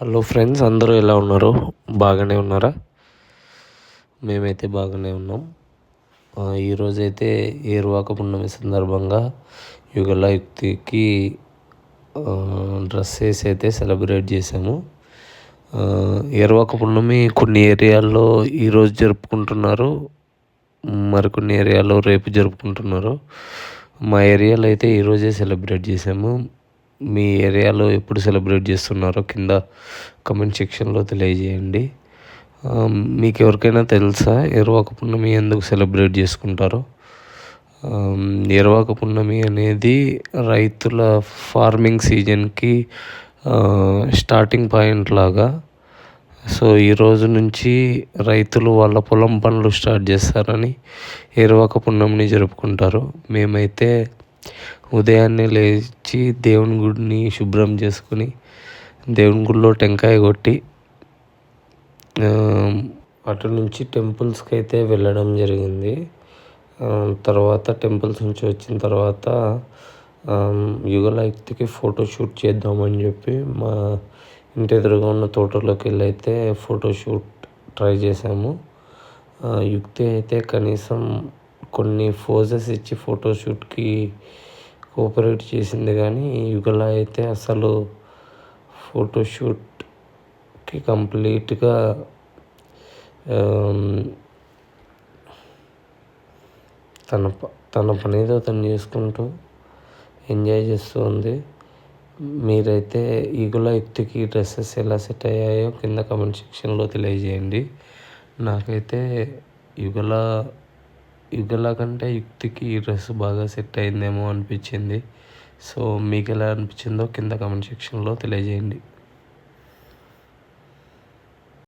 Hello friends, అందరూ ఎలా ఉన్నారు? బాగానే ఉన్నారా? మేమైతే బాగానే ఉన్నాం. ఈరోజైతే ఏరువాక పున్నమి సందర్భంగా యుగళయుక్తికి డ్రెస్ వేసి అయితే సెలబ్రేట్ చేసాము. ఏరువాక పున్నమి కొన్ని ఏరియాల్లో ఈరోజు జరుపుకుంటున్నారు, మరికొన్ని ఏరియాలో రేపు జరుపుకుంటున్నారు. మా ఏరియాలో అయితే ఈరోజే సెలబ్రేట్ చేసాము. మీ ఏరియాలో ఎప్పుడు సెలబ్రేట్ చేస్తున్నారో కింద కమెంట్ సెక్షన్లో తెలియజేయండి. మీకు ఎవరికైనా తెలుసా ఏరువాక పున్నమి ఎందుకు సెలబ్రేట్ చేసుకుంటారో? ఏరువాక పున్నమి అనేది రైతుల ఫార్మింగ్ సీజన్కి స్టార్టింగ్ పాయింట్ లాగా. సో ఈరోజు నుంచి రైతులు వాళ్ళ పొలం పనులు స్టార్ట్ చేస్తారని ఏరువాక పున్నమిని జరుపుకుంటారు. మేమైతే ఉదయాన్నే లేచి దేవుని గుడిని శుభ్రం చేసుకుని దేవుని గుడిలో టెంకాయ కొట్టి అటు నుంచి టెంపుల్స్కి అయితే వెళ్ళడం జరిగింది. తర్వాత టెంపుల్స్ నుంచి వచ్చిన తర్వాత యుగళయుక్తికి ఫోటోషూట్ చేద్దామని చెప్పి మా ఇంటి ఎదురుగా ఉన్న తోటలోకి వెళ్ళి అయితే ఫోటోషూట్ ట్రై చేసాము. యుక్తి అయితే కనీసం కొన్ని పోజెస్ ఇచ్చి ఫోటోషూట్కి కోఆపరేట్ చేసింది, కానీ యుగళ అయితే అసలు ఫోటోషూట్కి కంప్లీట్గా తన పని ఏదో తను చేసుకుంటూ ఎంజాయ్ చేస్తూ ఉంది. మీరైతే యుగళయుక్తికి డ్రెస్సెస్ ఎలా సెట్ అయ్యాయో కింద కమెంట్ సెక్షన్లో తెలియజేయండి. నాకైతే యుగళ కంటే యుక్తికి ఈ డ్రెస్ బాగా సెట్ అయిందేమో అనిపించింది. సో మీకు ఎలా అనిపించిందో కింద కమెంట్ సెక్షన్లో తెలియజేయండి.